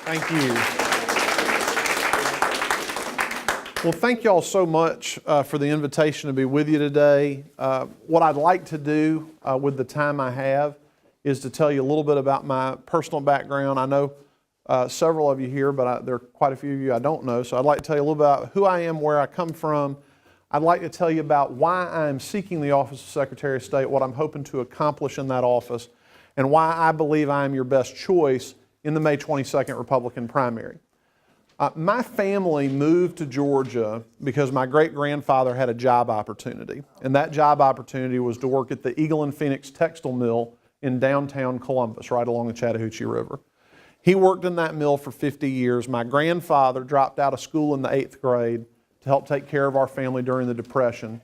Thank you. Well, thank you all so much for the invitation to be with you today. What I'd like to do with the time I have is to tell you a little bit about my personal background. I know several of you here, but there are quite a few of you I don't know, so I'd like to tell you a little bit about who I am, where I come from. I'd like to tell you about why I'm seeking the office of Secretary of State, what I'm hoping to accomplish in that office, and why I believe I am your best choice in the May 22nd Republican primary. My family moved to Georgia because my great-grandfather had a job opportunity, and that job opportunity was to work at the Eagle and Phoenix textile mill in downtown Columbus, right along the Chattahoochee River. He worked in that mill for 50 years. My grandfather dropped out of school in the 8th grade to help take care of our family during the Depression.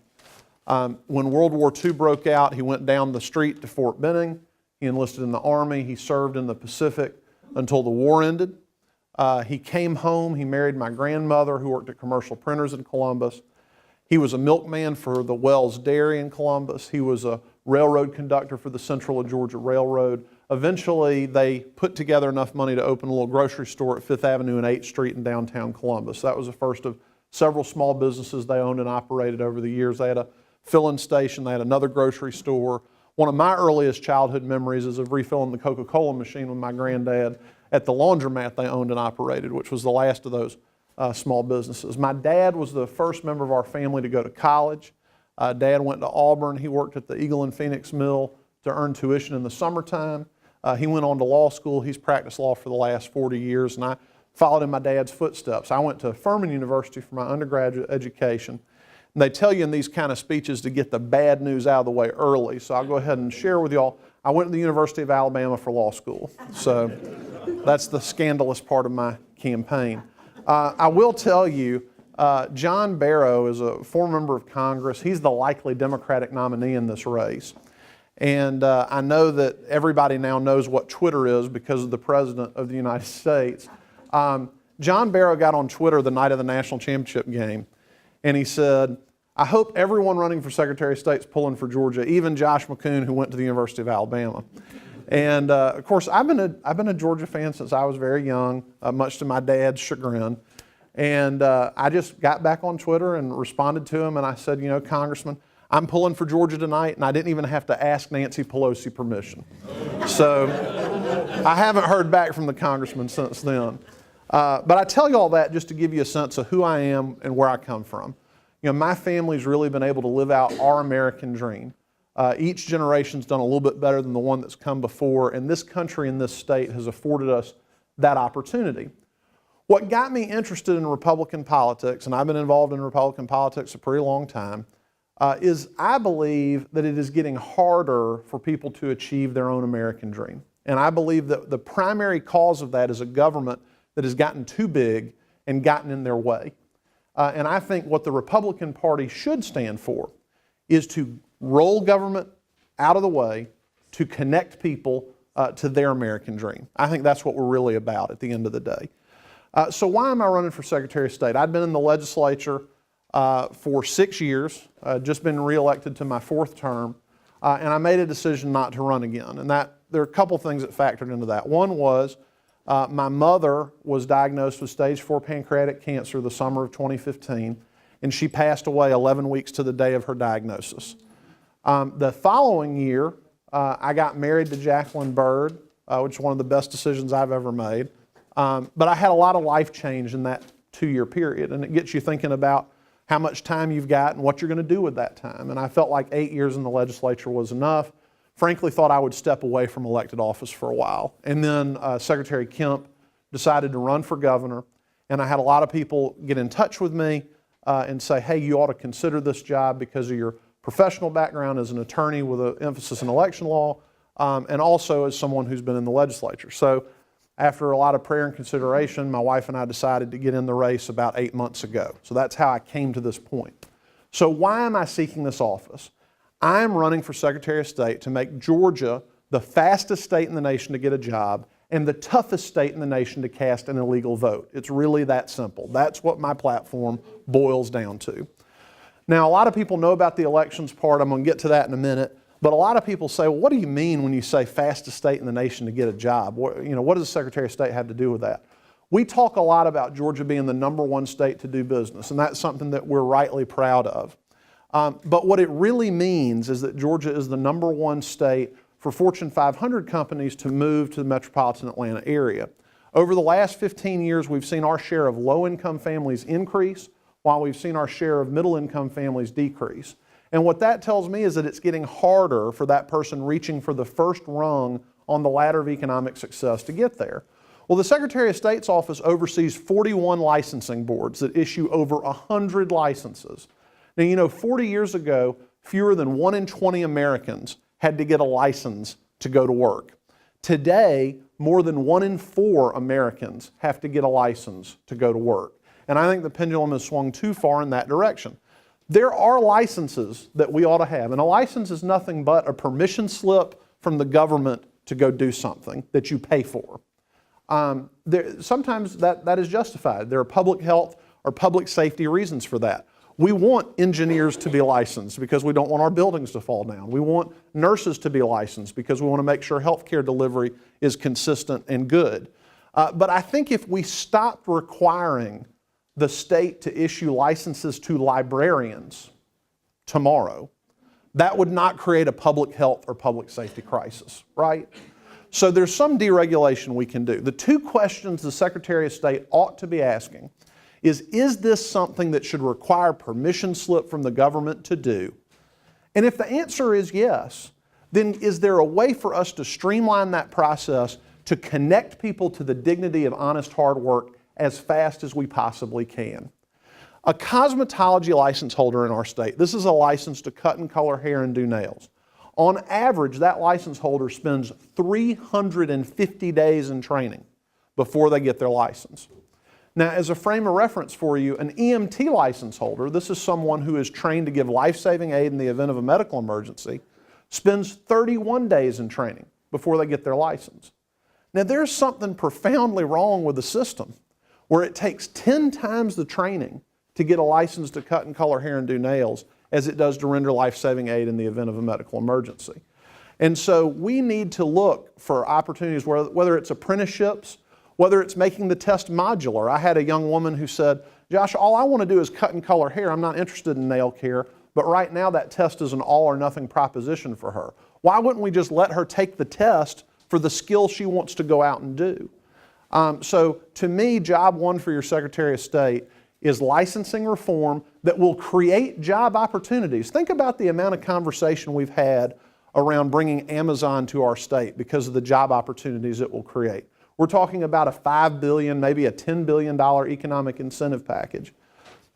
When World War II broke out, he went down the street to Fort Benning. He enlisted in the Army. He served in the Pacific until the war ended. He came home. He married my grandmother, who worked at Commercial Printers in Columbus. He was a milkman for the Wells Dairy in Columbus. He was a railroad conductor for the Central of Georgia Railroad. Eventually, they put together enough money to open a little grocery store at 5th Avenue and 8th Street in downtown Columbus. That was the first of several small businesses they owned and operated over the years. They had a filling station. They had another grocery store. One of my earliest childhood memories is of refilling the Coca-Cola machine with my granddad at the laundromat they owned and operated, which was the last of those small businesses. My dad was the first member of our family to go to college. Dad went to Auburn. He worked at the Eagle and Phoenix mill to earn tuition in the summertime. He went on to law school. He's practiced law for the last 40 years, and I followed in my dad's footsteps. I went to Furman University for my undergraduate education. And they tell you in these kind of speeches to get the bad news out of the way early, so I'll go ahead and share with y'all. I went to the University of Alabama for law school, so that's the scandalous part of my campaign. I will tell you, John Barrow is a former member of Congress. He's the likely Democratic nominee in this race. And I know that everybody now knows what Twitter is because of the President of the United States. John Barrow got on Twitter the night of the national championship game, and he said, "I hope everyone running for Secretary of State's pulling for Georgia, even Josh McKoon, who went to the University of Alabama." And of course, I've been a Georgia fan since I was very young, much to my dad's chagrin. And I just got back on Twitter and responded to him, and I said, "You know, Congressman, I'm pulling for Georgia tonight," and I didn't even have to ask Nancy Pelosi permission. So I haven't heard back from the congressman since then. But I tell you all that just to give you a sense of who I am and where I come from. You know, my family's really been able to live out our American dream. Each generation's done a little bit better than the one that's come before, and this country and this state has afforded us that opportunity. What got me interested in Republican politics, and I've been involved in Republican politics a pretty long time, is I believe that it is getting harder for people to achieve their own American dream. And I believe that the primary cause of that is a government that has gotten too big and gotten in their way. And I think what the Republican Party should stand for is to roll government out of the way to connect people to their American dream. I think that's what we're really about at the end of the day. So why am I running for Secretary of State? I've been in the legislature for 6 years, just been reelected to my 4th term, and I made a decision not to run again. And there are a couple things that factored into that. One was my mother was diagnosed with stage 4 pancreatic cancer the summer of 2015, and she passed away 11 weeks to the day of her diagnosis. The following year, I got married to Jacqueline Bird, which is one of the best decisions I've ever made. But I had a lot of life change in that 2-year period, and it gets you thinking about how much time you've got and what you're going to do with that time. And I felt like 8 years in the legislature was enough. Frankly, thought I would step away from elected office for a while. And then Secretary Kemp decided to run for governor, and I had a lot of people get in touch with me and say, "Hey, you ought to consider this job because of your professional background as an attorney with an emphasis in election law, and also as someone who's been in the legislature." So after a lot of prayer and consideration, my wife and I decided to get in the race about 8 months ago. So that's how I came to this point. So why am I seeking this office? I'm running for Secretary of State to make Georgia the fastest state in the nation to get a job and the toughest state in the nation to cast an illegal vote. It's really that simple. That's what my platform boils down to. Now, a lot of people know about the elections part. I'm going to get to that in a minute. But a lot of people say, well, what do you mean when you say fastest state in the nation to get a job? What does the Secretary of State have to do with that? We talk a lot about Georgia being the #1 state to do business, and that's something that we're rightly proud of. But what it really means is that Georgia is the #1 state for Fortune 500 companies to move to the metropolitan Atlanta area. Over the last 15 years, we've seen our share of low-income families increase, while we've seen our share of middle-income families decrease. And what that tells me is that it's getting harder for that person reaching for the first rung on the ladder of economic success to get there. Well, the Secretary of State's office oversees 41 licensing boards that issue over 100 licenses. Now, you know, 40 years ago, fewer than 1 in 20 Americans had to get a license to go to work. Today, more than 1 in 4 Americans have to get a license to go to work. And I think the pendulum has swung too far in that direction. There are licenses that we ought to have, and a license is nothing but a permission slip from the government to go do something that you pay for. Sometimes that is justified. There are public health or public safety reasons for that. We want engineers to be licensed because we don't want our buildings to fall down. We want nurses to be licensed because we want to make sure healthcare delivery is consistent and good. But I think if we stopped requiring the state to issue licenses to librarians tomorrow, that would not create a public health or public safety crisis, right? So there's some deregulation we can do. The 2 questions the Secretary of State ought to be asking is this something that should require permission slip from the government to do? And if the answer is yes, then is there a way for us to streamline that process to connect people to the dignity of honest hard work as fast as we possibly can? A cosmetology license holder in our state, this is a license to cut and color hair and do nails. On average, that license holder spends 350 days in training before they get their license. Now, as a frame of reference for you, an EMT license holder, this is someone who is trained to give life-saving aid in the event of a medical emergency, spends 31 days in training before they get their license. Now, there's something profoundly wrong with the system where it takes 10 times the training to get a license to cut and color hair and do nails as it does to render life-saving aid in the event of a medical emergency. And so we need to look for opportunities, whether it's apprenticeships, whether it's making the test modular. I had a young woman who said, Josh, all I want to do is cut and color hair. I'm not interested in nail care, but right now that test is an all or nothing proposition for her. Why wouldn't we just let her take the test for the skill she wants to go out and do? So to me, job 1 for your Secretary of State is licensing reform that will create job opportunities. Think about the amount of conversation we've had around bringing Amazon to our state because of the job opportunities it will create. We're talking about a $5 billion, maybe a $10 billion economic incentive package.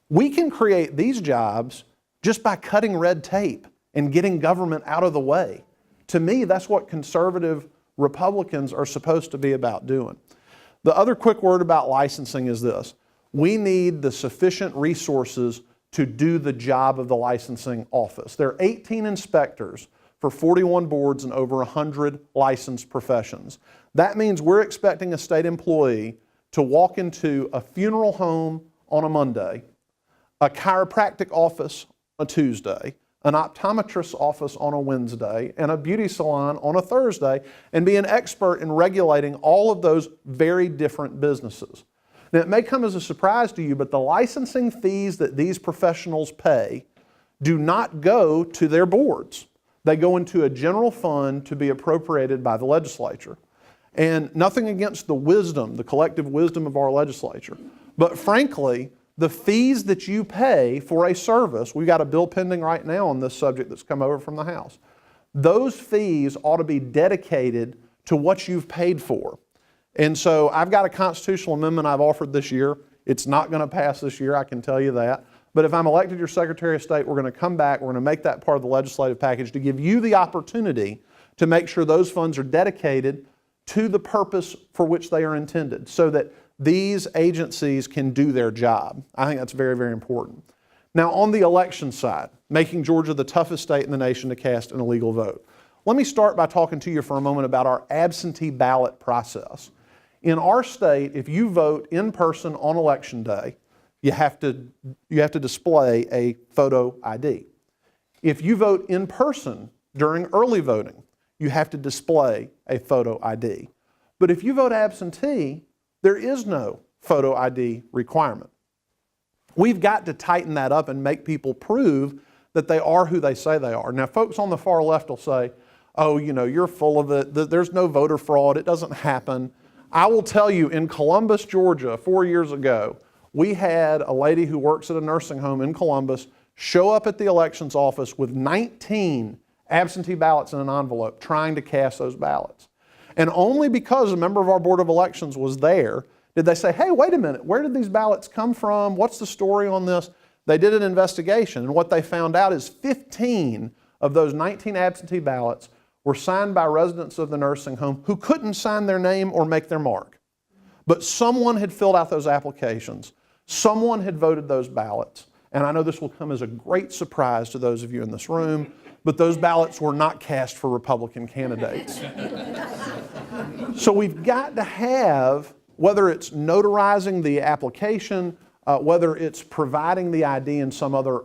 We can create these jobs just by cutting red tape and getting government out of the way. To me, that's what conservative Republicans are supposed to be about doing. The other quick word about licensing is this. We need the sufficient resources to do the job of the licensing office. There are 18 inspectors for 41 boards and over 100 licensed professions. That means we're expecting a state employee to walk into a funeral home on a Monday, a chiropractic office on a Tuesday, an optometrist's office on a Wednesday, and a beauty salon on a Thursday, and be an expert in regulating all of those very different businesses. Now, it may come as a surprise to you, but the licensing fees that these professionals pay do not go to their boards. They go into a general fund to be appropriated by the legislature. And nothing against the wisdom, the collective wisdom of our legislature. But frankly, the fees that you pay for a service, we've got a bill pending right now on this subject that's come over from the House. Those fees ought to be dedicated to what you've paid for. And so I've got a constitutional amendment I've offered this year. It's not going to pass this year, I can tell you that. But if I'm elected your Secretary of State, we're going to come back, we're going to make that part of the legislative package to give you the opportunity to make sure those funds are dedicated to the purpose for which they are intended so that these agencies can do their job. I think that's very, very important. Now, on the election side, making Georgia the toughest state in the nation to cast an illegal vote. Let me start by talking to you for a moment about our absentee ballot process. In our state, if you vote in person on Election Day, you have to display a photo ID. If you vote in person during early voting, you have to display a photo ID. But if you vote absentee, there is no photo ID requirement. We've got to tighten that up and make people prove that they are who they say they are. Now, folks on the far left will say, oh, you're full of it. There's no voter fraud. It doesn't happen. I will tell you, in Columbus, Georgia, 4 years ago, we had a lady who works at a nursing home in Columbus show up at the elections office with 19 absentee ballots in an envelope trying to cast those ballots. And only because a member of our Board of Elections was there did they say, hey, wait a minute, where did these ballots come from? What's the story on this? They did an investigation, and what they found out is 15 of those 19 absentee ballots were signed by residents of the nursing home who couldn't sign their name or make their mark. But someone had filled out those applications. Someone had voted those ballots. And I know this will come as a great surprise to those of you in this room, but those ballots were not cast for Republican candidates. So we've got to have, whether it's notarizing the application, whether it's providing the ID in some other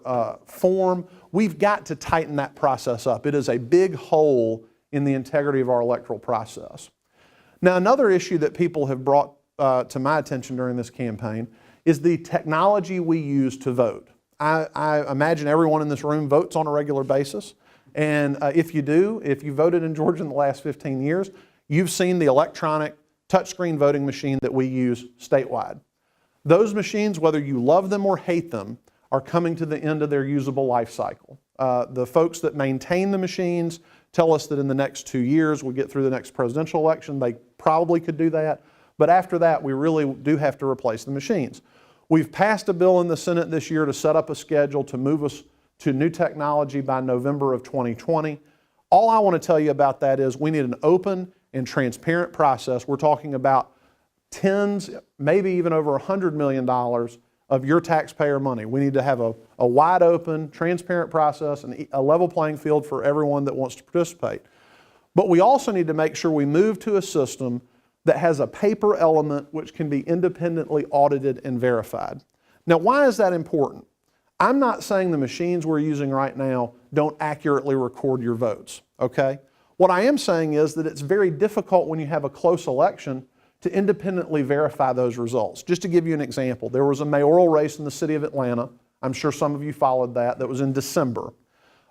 form, we've got to tighten that process up. It is a big hole in the integrity of our electoral process. Now, another issue that people have brought to my attention during this campaign is the technology we use to vote. I imagine everyone in this room votes on a regular basis. And if you voted in Georgia in the last 15 years, you've seen the electronic touchscreen voting machine that we use statewide. Those machines, whether you love them or hate them, are coming to the end of their usable life cycle. The folks that maintain the machines tell us that in the next 2 years, we'll get through the next presidential election. They probably could do that. But after that, we really do have to replace the machines. We've passed a bill in the Senate this year to set up a schedule to move us to new technology by November of 2020. All I want to tell you about that is we need an open and transparent process. We're talking about tens, maybe even over $100 million of your taxpayer money. We need to have a wide open, transparent process and a level playing field for everyone that wants to participate. But we also need to make sure we move to a system that has a paper element which can be independently audited and verified. Now, why is that important? I'm not saying the machines we're using right now don't accurately record your votes, okay? What I am saying is that it's very difficult when you have a close election to independently verify those results. Just to give you an example, there was a mayoral race in the city of Atlanta. I'm sure some of you followed that was in December.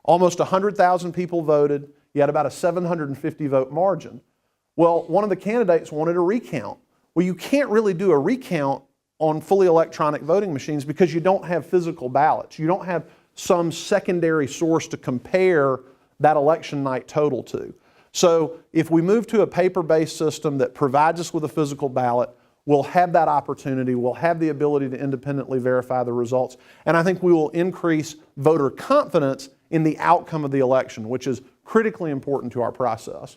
Almost 100,000 people voted. You had about a 750 vote margin. Well, one of the candidates wanted a recount. Well, you can't really do a recount on fully electronic voting machines because you don't have physical ballots. You don't have some secondary source to compare that election night total to. So if we move to a paper-based system that provides us with a physical ballot, we'll have that opportunity, we'll have the ability to independently verify the results, and I think we will increase voter confidence in the outcome of the election, which is critically important to our process.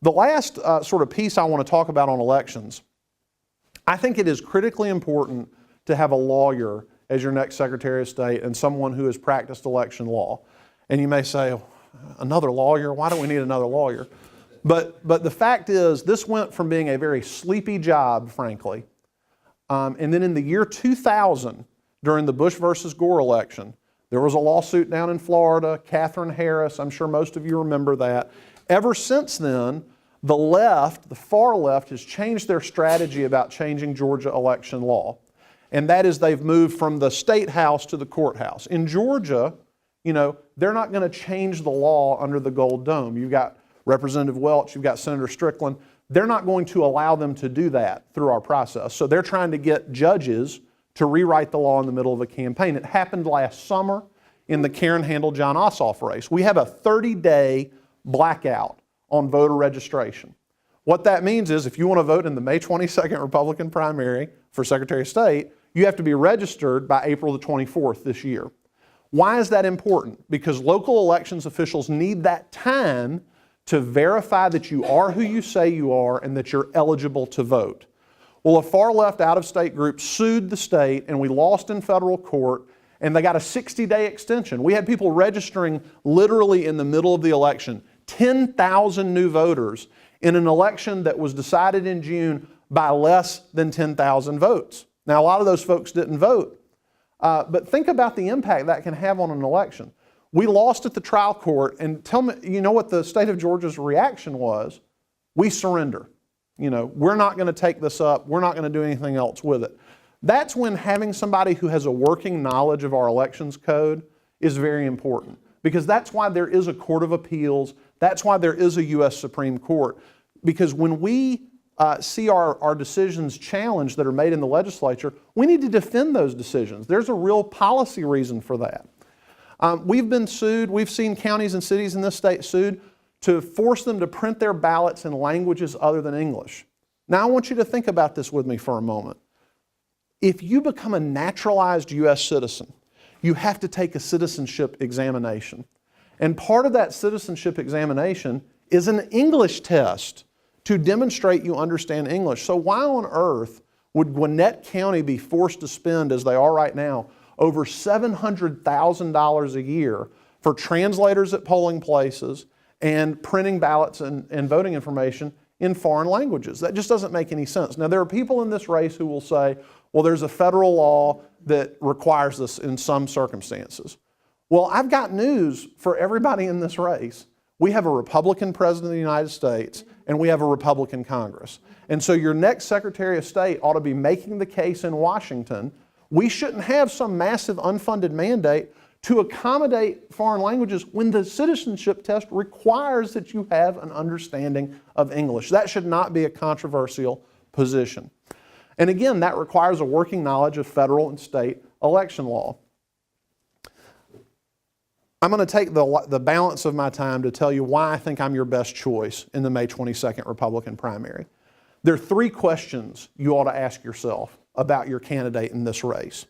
The last sort of piece I want to talk about on elections, I think it is critically important to have a lawyer as your next Secretary of State and someone who has practiced election law. And you may say, oh, another lawyer? Why do we need another lawyer? But the fact is, this went from being a very sleepy job, frankly, and then in the year 2000, during the Bush versus Gore election, there was a lawsuit down in Florida, Katherine Harris, I'm sure most of you remember that. Ever since then, the left, the far left, has changed their strategy about changing Georgia election law. And that is they've moved from the state house to the courthouse. In Georgia, they're not going to change the law under the Gold Dome. You've got Representative Welch, you've got Senator Strickland. They're not going to allow them to do that through our process. So they're trying to get judges to rewrite the law in the middle of a campaign. It happened last summer in the Karen Handel-John Ossoff race. We have a 30-day blackout on voter registration. What that means is if you want to vote in the May 22nd Republican primary for Secretary of State, you have to be registered by April the 24th this year. Why is that important? Because local elections officials need that time to verify that you are who you say you are and that you're eligible to vote. Well, a far left out-of-state group sued the state and we lost in federal court and they got a 60-day extension. We had people registering literally in the middle of the election, 10,000 new voters in an election that was decided in June by less than 10,000 votes. Now, a lot of those folks didn't vote, but think about the impact that can have on an election. We lost at the trial court, and tell me, you know what the state of Georgia's reaction was? We surrender. We're not going to take this up. We're not going to do anything else with it. That's when having somebody who has a working knowledge of our elections code is very important, because that's why there is a Court of Appeals. That's why there is a U.S. Supreme Court, because when we see our decisions challenged that are made in the legislature, we need to defend those decisions. There's a real policy reason for that. We've been sued. We've seen counties and cities in this state sued to force them to print their ballots in languages other than English. Now, I want you to think about this with me for a moment. If you become a naturalized U.S. citizen, you have to take a citizenship examination. And part of that citizenship examination is an English test to demonstrate you understand English. So why on earth would Gwinnett County be forced to spend, as they are right now, over $700,000 a year for translators at polling places and printing ballots and voting information in foreign languages? That just doesn't make any sense. Now, there are people in this race who will say, well, there's a federal law that requires this in some circumstances. Well, I've got news for everybody in this race. We have a Republican president of the United States, and we have a Republican Congress. And so your next Secretary of State ought to be making the case in Washington. We shouldn't have some massive unfunded mandate to accommodate foreign languages when the citizenship test requires that you have an understanding of English. That should not be a controversial position. And again, that requires a working knowledge of federal and state election law. I'm going to take the balance of my time to tell you why I think I'm your best choice in the May 22nd Republican primary. There are 3 questions you ought to ask yourself about your candidate in this race.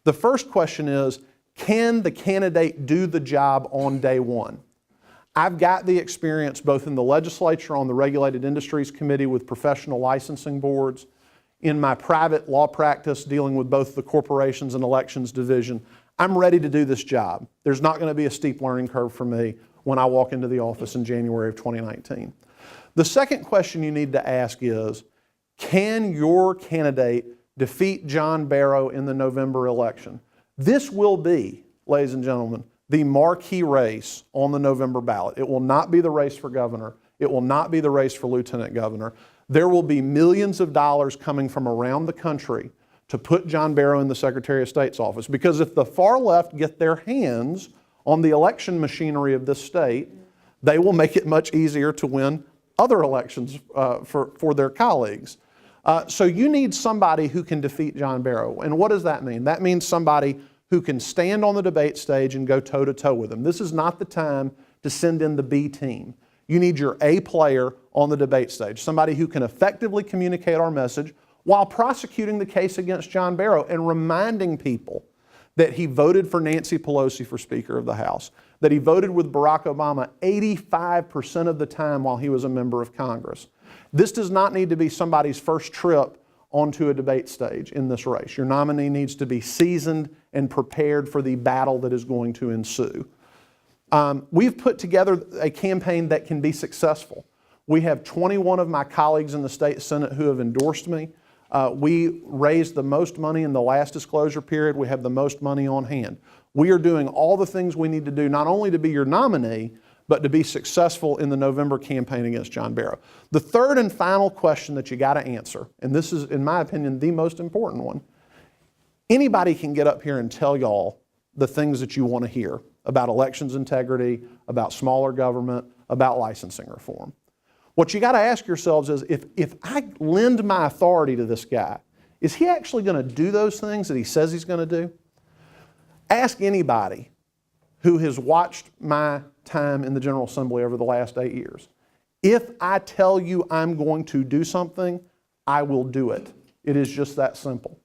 The first question is, can the candidate do the job on day one? I've got the experience both in the legislature on the Regulated Industries Committee with professional licensing boards, in my private law practice dealing with both the Corporations and Elections Division. I'm ready to do this job. There's not going to be a steep learning curve for me when I walk into the office in January of 2019. The second question you need to ask is, can your candidate defeat John Barrow in the November election? This will be, ladies and gentlemen, the marquee race on the November ballot. It will not be the race for governor. It will not be the race for lieutenant governor. There will be millions of dollars coming from around the country to put John Barrow in the Secretary of State's office. Because if the far left get their hands on the election machinery of this state, they will make it much easier to win other elections for their colleagues. So you need somebody who can defeat John Barrow. And what does that mean? That means somebody who can stand on the debate stage and go toe-to-toe with him. This is not the time to send in the B team. You need your A player on the debate stage, somebody who can effectively communicate our message while prosecuting the case against John Barrow and reminding people that he voted for Nancy Pelosi for Speaker of the House, that he voted with Barack Obama 85% of the time while he was a member of Congress. This does not need to be somebody's first trip onto a debate stage in this race. Your nominee needs to be seasoned and prepared for the battle that is going to ensue. We've put together a campaign that can be successful. We have 21 of my colleagues in the state Senate who have endorsed me. We raised the most money in the last disclosure period. We have the most money on hand. We are doing all the things we need to do, not only to be your nominee, but to be successful in the November campaign against John Barrow. The third and final question that you got to answer, and this is, in my opinion, the most important one. Anybody can get up here and tell y'all the things that you want to hear about elections integrity, about smaller government, about licensing reform. What you got to ask yourselves is, if I lend my authority to this guy, is he actually going to do those things that he says he's going to do? Ask anybody who has watched my time in the General Assembly over the last 8 years. If I tell you I'm going to do something, I will do it. It is just that simple.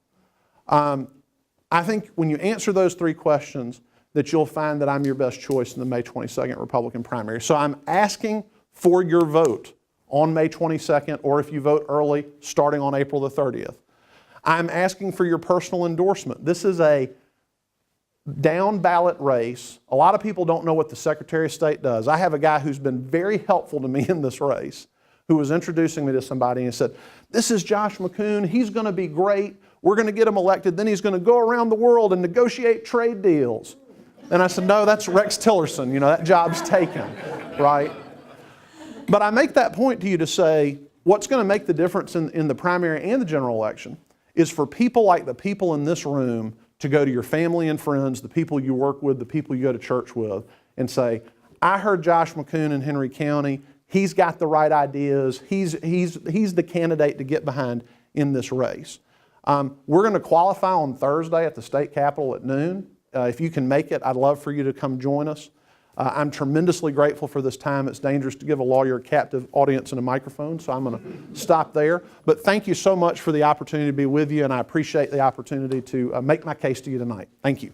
I think when you answer those 3 questions, that you'll find that I'm your best choice in the May 22nd Republican primary. So I'm asking for your vote on May 22nd, or if you vote early, starting on April the 30th. I'm asking for your personal endorsement. This is a down ballot race. A lot of people don't know what the Secretary of State does. I have a guy who's been very helpful to me in this race, who was introducing me to somebody and said, this is Josh McKoon, he's going to be great, we're going to get him elected, then he's going to go around the world and negotiate trade deals. And I said, no, that's Rex Tillerson, that job's taken, right? But I make that point to you to say, what's going to make the difference in the primary and the general election is for people like the people in this room to go to your family and friends, the people you work with, the people you go to church with, and say, I heard Josh McKoon in Henry County. He's got the right ideas. He's the candidate to get behind in this race. We're going to qualify on Thursday at the state capitol at noon. If you can make it, I'd love for you to come join us. I'm tremendously grateful for this time. It's dangerous to give a lawyer a captive audience and a microphone, so I'm going to stop there. But thank you so much for the opportunity to be with you, and I appreciate the opportunity to make my case to you tonight. Thank you.